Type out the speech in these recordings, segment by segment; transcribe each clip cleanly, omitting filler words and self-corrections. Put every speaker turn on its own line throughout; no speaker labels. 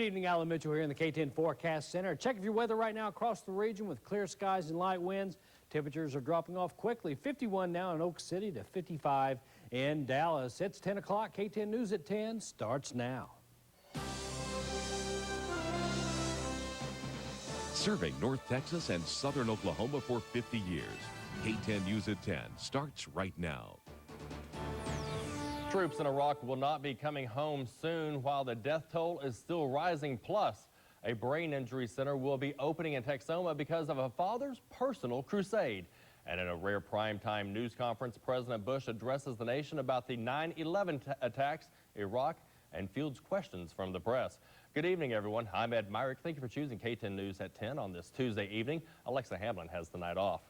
evening, Alan Mitchell here in the KTEN Forecast Center. Check your weather right now across the region with clear skies and light winds. Temperatures are dropping off quickly. 51 now in Oak City to 55 in Dallas. It's 10 o'clock. KTEN News at 10 starts now.
Serving North Texas and Southern Oklahoma for 50 years. KTEN News at 10 starts right now.
Troops in Iraq will not be coming home soon while the death toll is still rising. Plus, a brain injury center will be opening in Texoma because of a father's personal crusade. And in a rare primetime news conference, President Bush addresses the nation about the 9/11 attacks, Iraq, and fields questions from the press. Good evening, everyone. I'm Ed Myrick. Thank you for choosing KTEN News at 10 on this Tuesday evening. Alexa Hamlin has the night off.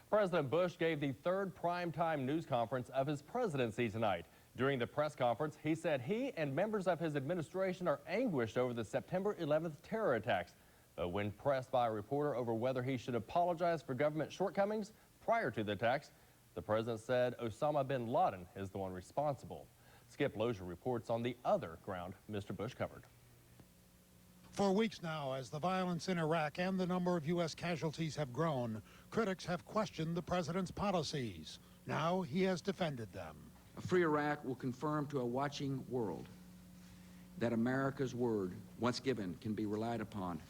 President Bush gave the third primetime news conference of his presidency tonight. During the press conference, he said he and members of his administration are anguished over the September 11th terror attacks. But when pressed by a reporter over whether he should apologize for government shortcomings prior to the attacks, the president said Osama bin Laden is the one responsible. Skip Loescher reports on the other ground Mr. Bush covered.
For weeks now, as the violence in Iraq and the number of U.S. casualties have grown, critics have questioned the president's policies. Now he has defended them.
A free Iraq will confirm to a watching world that America's word, once given, can be relied upon,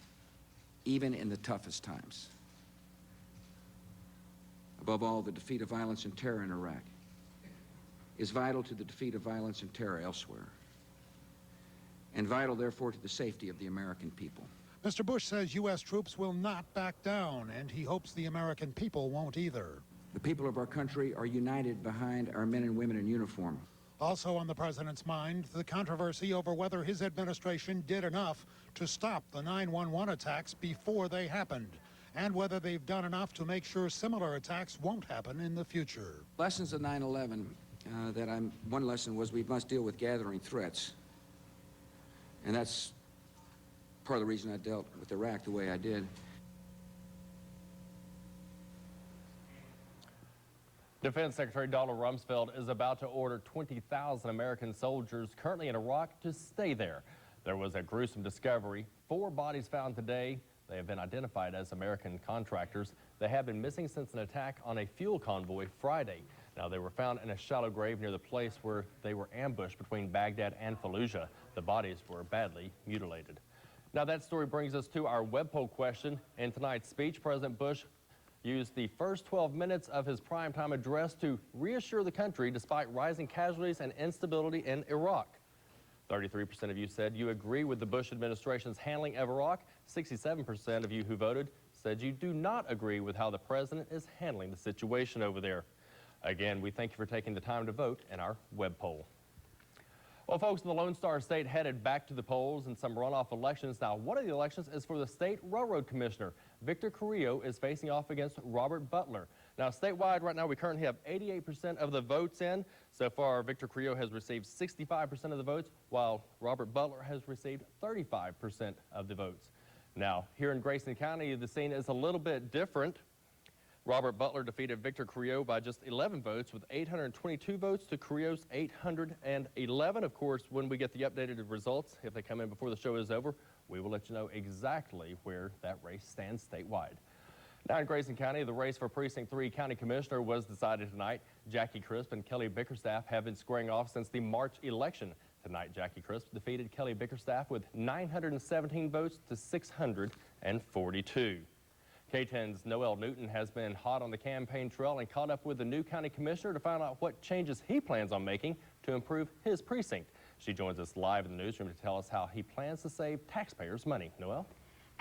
even in the toughest times. Above all, the defeat of violence and terror in Iraq is vital to the defeat of violence and terror elsewhere, and vital, therefore, to the safety of the American people.
Mr. Bush says U.S. troops will not back down, and he hopes the American people won't either.
The people of our country are united behind our men and women in uniform.
Also on the president's mind, the controversy over whether his administration did enough to stop the 9/11 attacks before they happened, and whether they've done enough to make sure similar attacks won't happen in the future.
Lessons of 9/11, one lesson was we must deal with gathering threats. And that's part of the reason I dealt with Iraq the way I did.
Defense Secretary Donald Rumsfeld is about to order 20,000 American soldiers currently in Iraq to stay there. There was a gruesome discovery. 4 bodies found today. They have been identified as American contractors. They have been missing since an attack on a fuel convoy Friday. Now, they were found in a shallow grave near the place where they were ambushed between Baghdad and Fallujah. The bodies were badly mutilated. Now, that story brings us to our web poll question. In tonight's speech, President Bush used the first 12 minutes of his primetime address to reassure the country despite rising casualties and instability in Iraq. 33% of you said you agree with the Bush administration's handling of Iraq. 67% of you who voted said you do not agree with how the president is handling the situation over there. Again, we thank you for taking the time to vote in our web poll. Well, folks, in the Lone Star State headed back to the polls in some runoff elections. Now, one of the elections is for the state railroad commissioner. Victor Carrillo is facing off against Robert Butler. Now, statewide, right now, we currently have 88% of the votes in. So far, Victor Carrillo has received 65% of the votes, while Robert Butler has received 35% of the votes. Now, here in Grayson County, the scene is a little bit different. Robert Butler defeated Victor Carrillo by just 11 votes with 822 votes to Carrillo's 811. Of course, when we get the updated results, if they come in before the show is over, we will let you know exactly where that race stands statewide. Now in Grayson County, the race for Precinct 3 County Commissioner was decided tonight. Jackie Crisp and Kelly Bickerstaff have been squaring off since the March election. Tonight, Jackie Crisp defeated Kelly Bickerstaff with 917 votes to 642. KTEN's Noelle Newton has been hot on the campaign trail and caught up with the new county commissioner to find out what changes he plans on making to improve his precinct. She joins us live in the newsroom to tell us how he plans to save taxpayers' money. Noelle?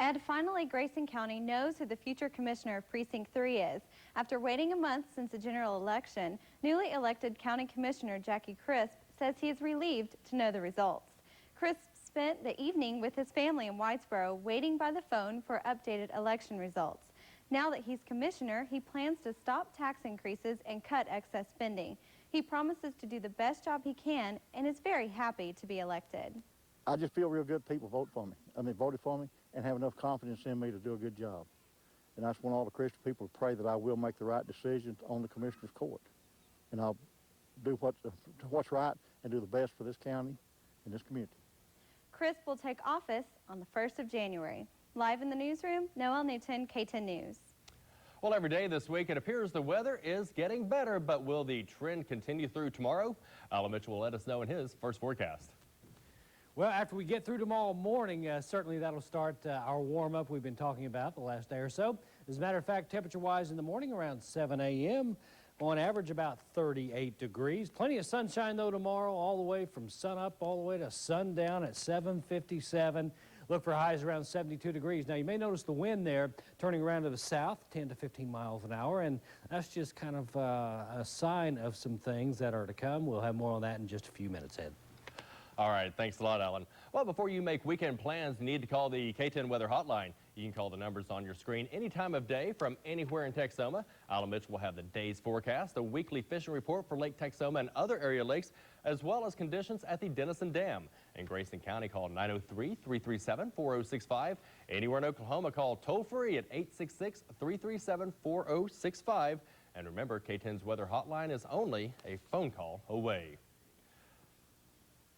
Ed, finally, Grayson County knows who the future commissioner of Precinct 3 is. After waiting a month since the general election, newly elected County Commissioner Jackie Crisp says he is relieved to know the results. Crisp spent the evening with his family in Whitesboro waiting by the phone for updated election results. Now that he's commissioner, he plans to stop tax increases and cut excess spending. He promises to do the best job he can and is very happy to be elected.
I just feel real good people voted for me and have enough confidence in me to do a good job. And I just want all the Christian people to pray that I will make the right decisions on the commissioner's court. And I'll do what's right and do the best for this county and this community.
Crisp will take office on the 1st of January. Live in the newsroom, Noelle Newton, KTEN News.
Well, every day this week it appears the weather is getting better, but will the trend continue through tomorrow? Alan Mitchell will let us know in his first forecast.
Well, after we get through tomorrow morning, certainly that'll start our warm-up we've been talking about the last day or so. As a matter of fact, temperature-wise in the morning around 7 a.m., on average about 38 degrees. Plenty of sunshine, though, tomorrow, all the way from sunup all the way to sundown at 7:57. Look for highs around 72 degrees. Now, you may notice the wind there turning around to the south, 10 to 15 miles an hour, and that's just kind of a sign of some things that are to come. We'll have more on that in just a few minutes, Ed.
All right, thanks a lot, Alan. Well, before you make weekend plans, you need to call the KTEN Weather Hotline. You can call the numbers on your screen any time of day from anywhere in Texoma. Alan Mitchell will have the day's forecast, a weekly fishing report for Lake Texoma and other area lakes, as well as conditions at the Denison Dam. In Grayson County, call 903-337-4065. Anywhere in Oklahoma, call toll-free at 866-337-4065. And remember, KTEN's Weather Hotline is only a phone call away.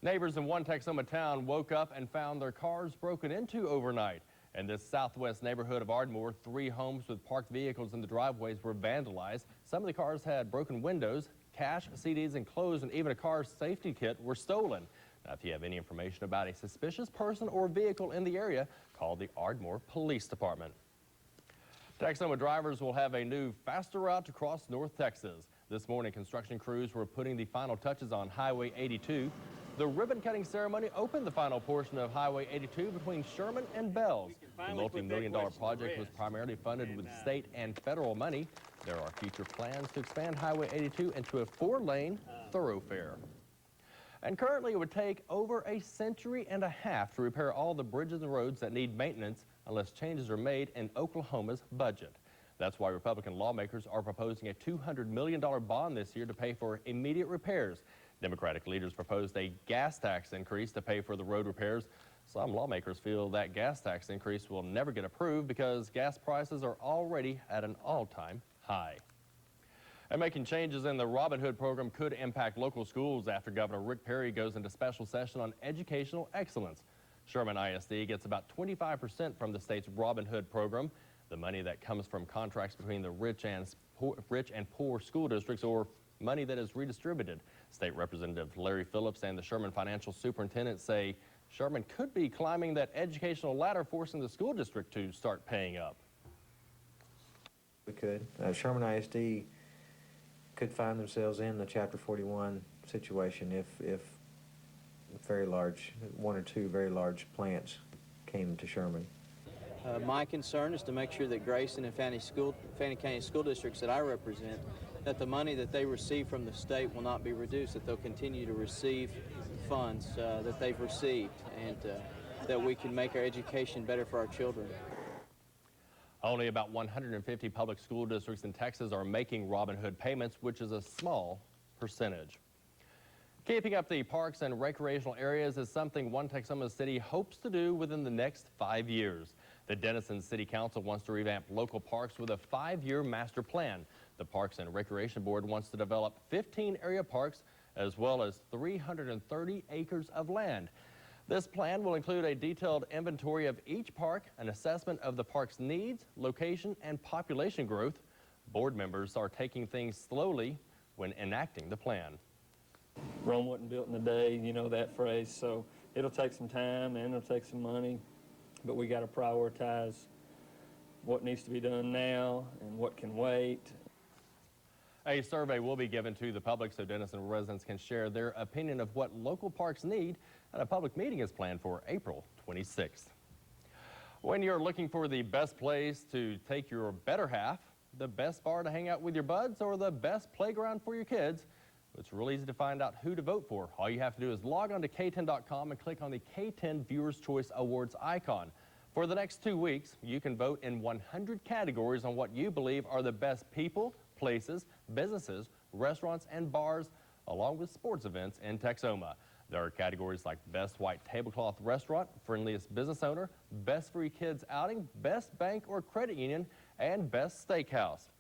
Neighbors in one Texoma town woke up and found their cars broken into overnight. In this southwest neighborhood of Ardmore, 3 homes with parked vehicles in the driveways were vandalized. Some of the cars had broken windows, cash, CDs, and clothes, and even a car safety kit were stolen. Now, if you have any information about a suspicious person or vehicle in the area, call the Ardmore Police Department. Texoma drivers will have a new, faster route to cross North Texas. This morning, construction crews were putting the final touches on Highway 82. The ribbon-cutting ceremony opened the final portion of Highway 82 between Sherman and Bells. The multi-million-dollar project was primarily funded with state and federal money. There are future plans to expand Highway 82 into a 4-lane thoroughfare. And currently, it would take over a century and a half to repair all the bridges and roads that need maintenance unless changes are made in Oklahoma's budget. That's why Republican lawmakers are proposing a $200 million bond this year to pay for immediate repairs. Democratic leaders proposed a gas tax increase to pay for the road repairs. Some lawmakers feel that gas tax increase will never get approved because gas prices are already at an all-time high. And making changes in the Robin Hood program could impact local schools after Governor Rick Perry goes into special session on educational excellence. Sherman ISD gets about 25% from the state's Robin Hood program. The money that comes from contracts between the rich and poor school districts, or money that is redistributed. State Representative Larry Phillips and the Sherman financial superintendent say Sherman could be climbing that educational ladder, forcing the school district to start paying up.
We could. Sherman ISD could find themselves in the Chapter 41 situation if very large, 1 or 2 very large plants came to Sherman.
My concern is to make sure that Grayson and Fannin County school districts that I represent, that the money that they receive from the state will not be reduced, that they'll continue to receive funds that they've received, and that we can make our education better for our children.
Only about 150 public school districts in Texas are making Robin Hood payments, which is a small percentage. Keeping up the parks and recreational areas is something one Texoma city hopes to do within the next 5 years. The Denison City Council wants to revamp local parks with a 5-year master plan. The Parks and Recreation Board wants to develop 15 area parks as well as 330 acres of land. This plan will include a detailed inventory of each park, an assessment of the park's needs, location, and population growth. Board members are taking things slowly when enacting the plan.
Rome wasn't built in a day, you know that phrase, so it'll take some time and it'll take some money, but we got to prioritize what needs to be done now and what can wait.
A survey will be given to the public so Denison residents can share their opinion of what local parks need, and a public meeting is planned for April 26th. When you're looking for the best place to take your better half, the best bar to hang out with your buds, or the best playground for your kids, it's real easy to find out who to vote for. All you have to do is log on to KTEN.com and click on the KTEN Viewers' Choice Awards icon. For the next 2 weeks, you can vote in 100 categories on what you believe are the best people, places, businesses, restaurants, and bars, along with sports events in Texoma. There are categories like Best White Tablecloth Restaurant, Friendliest Business Owner, Best Free Kids Outing, Best Bank or Credit Union, and Best Steakhouse.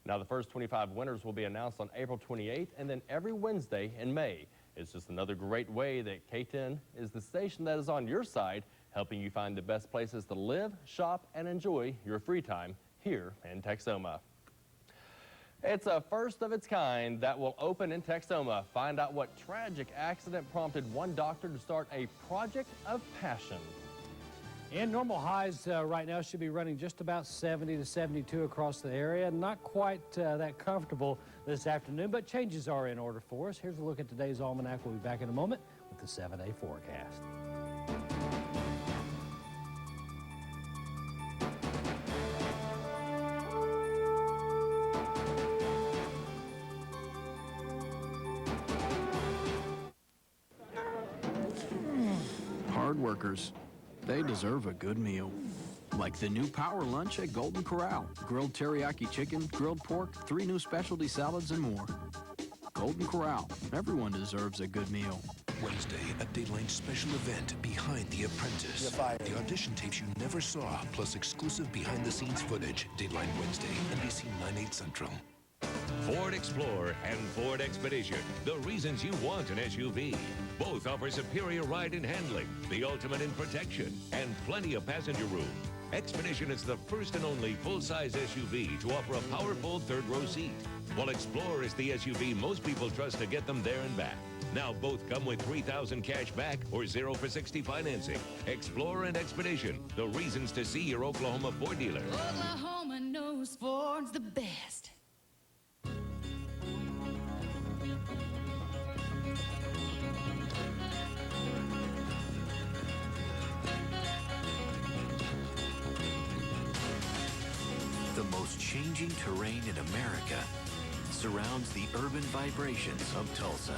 Now, the first 25 winners will be announced on April 28th and then every Wednesday in May. It's just another great way that K10 is the station that is on your side, helping you find the best places to live, shop, and enjoy your free time here in Texoma. It's a first of its kind that will open in Texoma. Find out what tragic accident prompted one doctor to start a project of passion.
And normal highs right now should be running just about 70 to 72 across the area. Not quite that comfortable this afternoon, but changes are in order for us. Here's a look at today's almanac. We'll be back in a moment with the 7-day forecast.
Hard workers, they deserve a good meal. Like the new Power Lunch at Golden Corral. Grilled teriyaki chicken, grilled pork, 3 new specialty salads, and more. Golden Corral, everyone deserves a good meal.
Wednesday, a Dateline special event, Behind the Apprentice. The audition tapes you never saw, plus exclusive behind-the-scenes footage. Dateline Wednesday, NBC 9/8 Central.
Ford Explorer and Ford Expedition, the reasons you want an SUV. Both offer superior ride and handling, the ultimate in protection, and plenty of passenger room. Expedition is the first and only full-size SUV to offer a powerful third-row seat, while Explorer is the SUV most people trust to get them there and back. Now both come with $3,000 cash back or 0 for 60 financing. Explorer and Expedition, the reasons to see your Oklahoma Ford dealer.
Oklahoma knows Ford's the best.
The most changing terrain in America surrounds the urban vibrations of Tulsa.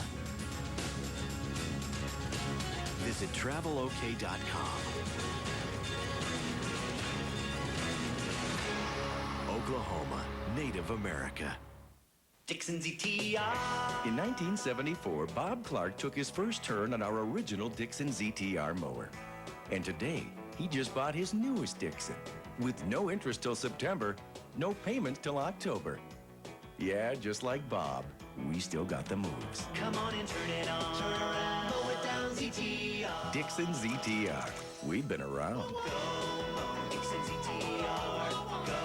Visit travelok.com. Oklahoma, Native America.
Dixon ZTR. In 1974, Bob Clark took his first turn on our original Dixon ZTR mower. And today, he just bought his newest Dixon. With no interest till September, no payments till October. Yeah, just like Bob, we still got the moves.
Come on and turn it on. Turn around. Mow it down, ZTR.
Dixon ZTR. We've been around.
Go, Dixon ZTR. Go,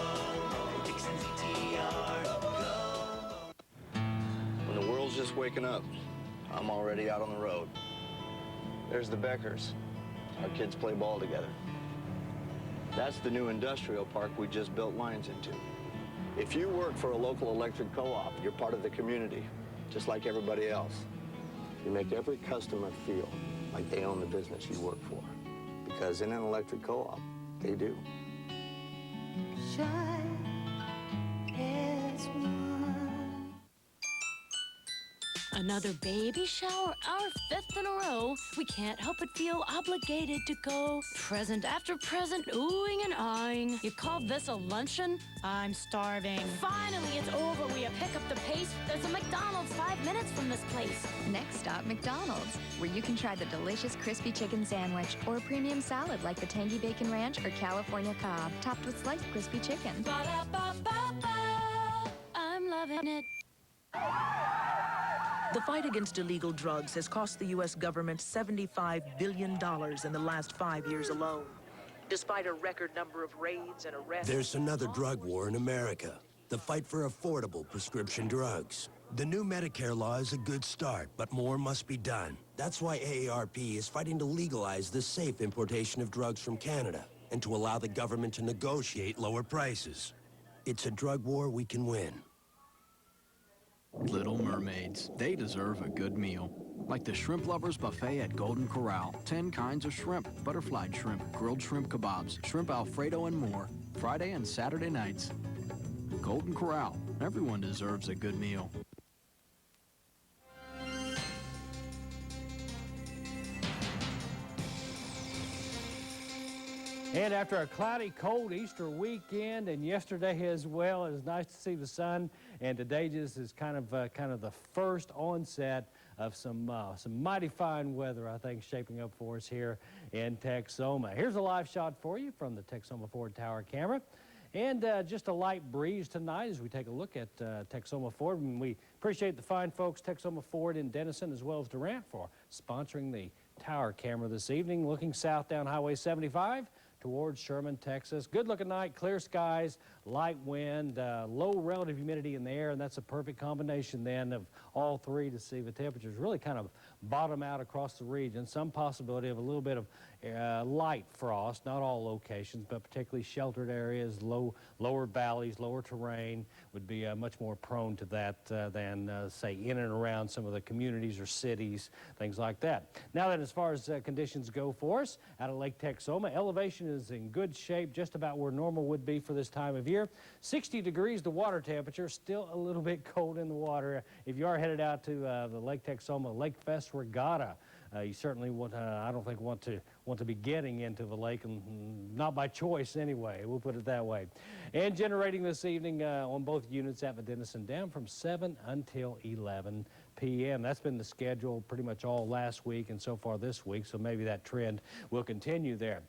Dixon ZTR. Go.
When the world's just waking up, I'm already out on the road. There's the Beckers. Our kids play ball together. That's the new industrial park we just built lines into. If you work for a local electric co-op, you're part of the community, just like everybody else. You make every customer feel like they own the business you work for. Because in an electric co-op, they do.
Shine as one. Another baby shower, our 5th in a row. We can't help but feel obligated to go. Present after present, oohing and eyeing. You call this a luncheon? I'm starving. Finally, it's over. We pick up the pace. There's a McDonald's 5 minutes from this place.
Next stop, McDonald's, where you can try the delicious crispy chicken sandwich or a premium salad like the tangy bacon ranch or California Cobb, topped with sliced crispy chicken.
Ba-da-ba-ba-ba. I'm loving it.
The fight against illegal drugs has cost the U.S. government $75 billion in the last 5 years alone. Despite a record number of raids and arrests...
There's another drug war in America. The fight for affordable prescription drugs. The new Medicare law is a good start, but more must be done. That's why AARP is fighting to legalize the safe importation of drugs from Canada and to allow the government to negotiate lower prices. It's a drug war we can win.
Little mermaids, they deserve a good meal. Like the Shrimp Lovers Buffet at Golden Corral. 10 kinds of shrimp, butterflied shrimp, grilled shrimp kebabs, shrimp Alfredo, and more. Friday and Saturday nights. Golden Corral, everyone deserves a good meal.
And after a cloudy, cold Easter weekend and yesterday as well, it was nice to see the sun. And today just is kind of the first onset of some mighty fine weather, I think, shaping up for us here in Texoma. Here's a live shot for you from the Texoma Ford Tower camera. And just a light breeze tonight as we take a look at Texoma Ford. And we appreciate the fine folks, Texoma Ford in Denison as well as Durant, for sponsoring the tower camera this evening. Looking south down Highway 75 towards Sherman, Texas. Good looking night, clear skies, light wind, low relative humidity in the air, and that's a perfect combination then of all three to see the temperatures really kind of bottom out across the region. Some possibility of a little bit of light frost, not all locations, but particularly sheltered areas, lower valleys, lower terrain would be much more prone to that than, say, in and around some of the communities or cities, things like that. Now then, as far as conditions go for us, out of Lake Texoma, elevation is in good shape, just about where normal would be for this time of year. 60 degrees the water temperature, still a little bit cold in the water. If you are headed out to the Lake Texoma Lake Fest Regatta, you certainly want, I don't think, want to be getting into the lake, and not by choice anyway, we'll put it that way. And generating this evening on both units at the Denison Dam from 7 until 11 p.m. That's been the schedule pretty much all last week and so far this week, so maybe that trend will continue there.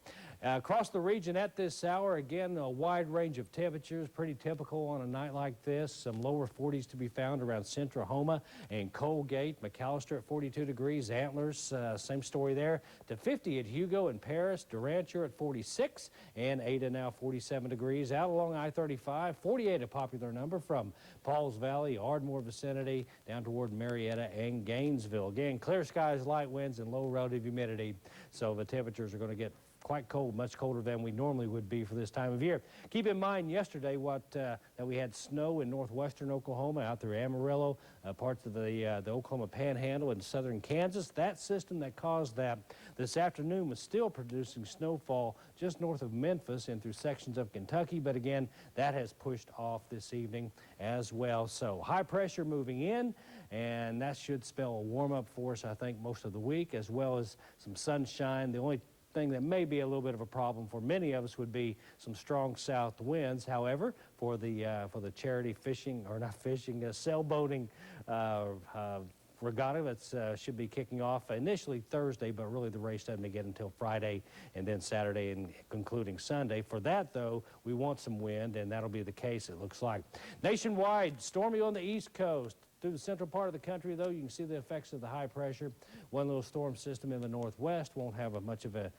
Across the region at this hour, again, a wide range of temperatures, pretty typical on a night like this. Some lower 40s to be found around Centrahoma and Colgate. McAllister at 42 degrees. Antlers, same story there. To 50 at Hugo and Paris. Durant, you're at 46. And Ada now 47 degrees. Out along I-35, 48 a popular number from Pauls Valley, Ardmore vicinity, down toward Marietta and Gainesville. Again, clear skies, light winds, and low relative humidity. So the temperatures are going to get quite cold, much colder than we normally would be for this time of year. Keep in mind yesterday that we had snow in northwestern Oklahoma, out through Amarillo, parts of the Oklahoma Panhandle and southern Kansas. That system that caused that this afternoon was still producing snowfall just north of Memphis and through sections of Kentucky, but again, that has pushed off this evening as well. So high pressure moving in, and that should spell a warm-up for us, I think, most of the week, as well as some sunshine. The only thing that may be a little bit of a problem for many of us would be some strong south winds. However, for the charity fishing, or not fishing, sailboating regatta that should be kicking off initially Thursday, but really the race doesn't begin until Friday and then Saturday and concluding Sunday. For that, though, we want some wind, and that'll be the case, it looks like. Nationwide, stormy on the East Coast. Through the central part of the country, though, you can see the effects of the high pressure. One little storm system in the northwest won't have much of an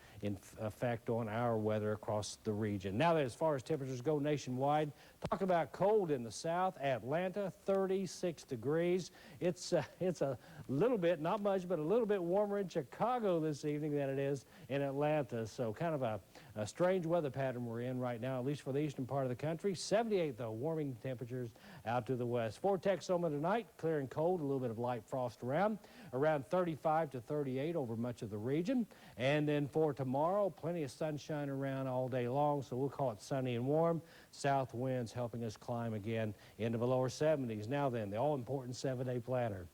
effect on our weather across the region. Now, as far as temperatures go nationwide, talk about cold in the south. Atlanta, 36 degrees. It's a little bit, not much, but a little bit warmer in Chicago this evening than it is in Atlanta. So kind of a strange weather pattern we're in right now, at least for the eastern part of the country. 78, though, warming temperatures out to the west. For Texoma tonight, clear and cold, a little bit of light frost around 35 to 38 over much of the region. And then for tomorrow, plenty of sunshine around all day long, so we'll call it sunny and warm. South winds helping us climb again into the lower 70s. Now then, the all-important 7-day planner.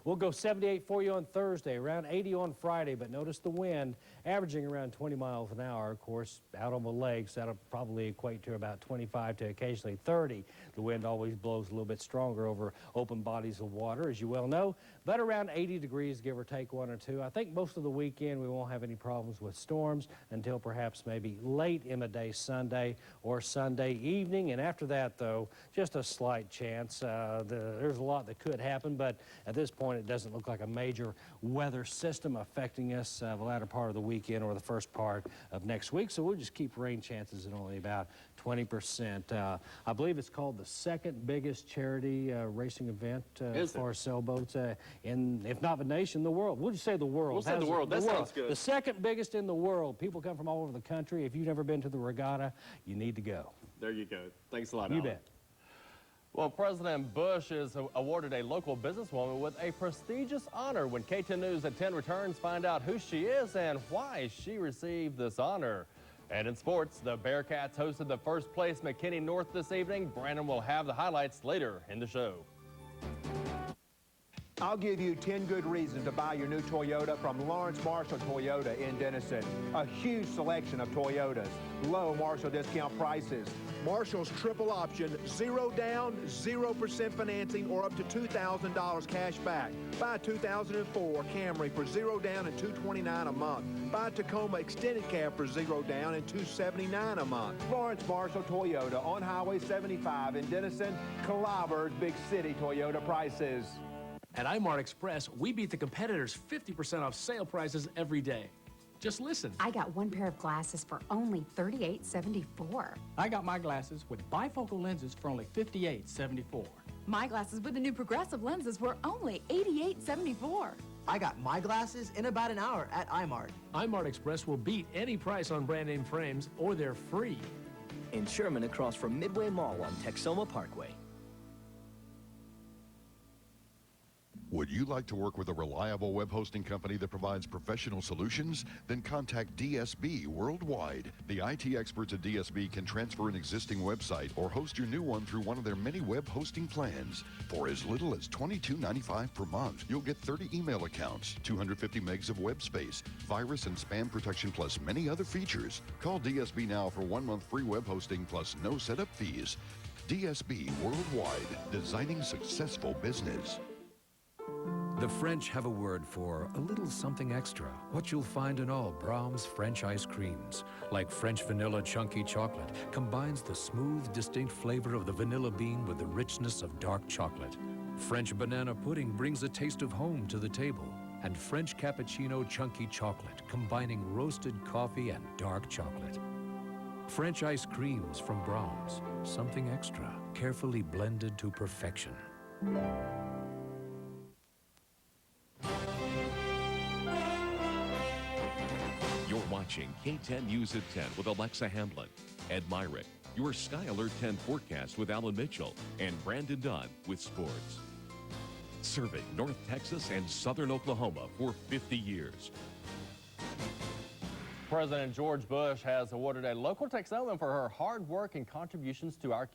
We'll go 78 for you on Thursday, around 80 on Friday, but notice the wind averaging around 20 miles an hour. Of course, out on the lakes, that'll probably equate to about 25 to occasionally 30. The wind always blows a little bit stronger over open bodies of water, as you well know, but around 80 degrees, give or take 1 or 2. I think most of the weekend we won't have any problems with storms until perhaps maybe late in the day Sunday or Sunday evening. And after that, though, just a slight chance. There's a lot that could happen, but at this point, it doesn't look like a major weather system affecting us the latter part of the weekend or the first part of next week. So we'll just keep rain chances at only about 20%. I believe it's called the second biggest charity racing event as far as sailboats in, if not the nation, the world. We'll just say the world.
We'll say the world. That sounds good.
The second biggest in the world. People come from all over the country. If you've never been to the regatta, you need to go.
There you go. Thanks a lot,
You
Alan.
bet.
Well, President Bush is awarded a local businesswoman with a prestigious honor. When KTEN News at 10 returns, find out who she is and why she received this honor. And in sports, the Bearcats hosted the first place McKinney North this evening. Brandon will have the highlights later in the show.
I'll give you 10 good reasons to buy your new Toyota from Lawrence Marshall Toyota in Denison. A huge selection of Toyotas, low Marshall discount prices. Marshall's triple option, 0 down, 0% financing, or up to $2,000 cash back. Buy a 2004 Camry for 0 down and $229 a month. Buy a Tacoma extended cab for 0 down and $279 a month. Lawrence Marshall Toyota on Highway 75 in Denison, Clobber's big city Toyota prices.
At iMart Express, we beat the competitors 50% off sale prices every day. Just listen.
I got one pair of glasses for only $38.74.
I got my glasses with bifocal lenses for only $58.74.
My glasses with the new progressive lenses were only $88.74.
I got my glasses in about an hour at iMart.
iMart Express will beat any price on brand name frames, or they're free.
In Sherman, across from Midway Mall on Texoma Parkway.
Would you like to work with a reliable web hosting company that provides professional solutions? Then contact DSB Worldwide. The IT experts at DSB can transfer an existing website or host your new one through one of their many web hosting plans. For as little as $22.95 per month, you'll get 30 email accounts, 250 megs of web space, virus and spam protection, plus many other features. Call DSB now for 1 month free web hosting plus no setup fees. DSB Worldwide, designing successful business.
The French have a word for a little something extra, what you'll find in all Brahms French ice creams. Like French vanilla chunky chocolate combines the smooth, distinct flavor of the vanilla bean with the richness of dark chocolate. French banana pudding brings a taste of home to the table. And French cappuccino chunky chocolate, combining roasted coffee and dark chocolate. French ice creams from Brahms, something extra, carefully blended to perfection.
You're watching K10 News at 10 with Alexa Hamblin, Ed Myrick, your Sky Alert 10 forecast with Alan Mitchell, and Brandon Dunn with sports. Serving North Texas and Southern Oklahoma for 50 years.
President George Bush has awarded a local Texoman for her hard work and contributions to our community.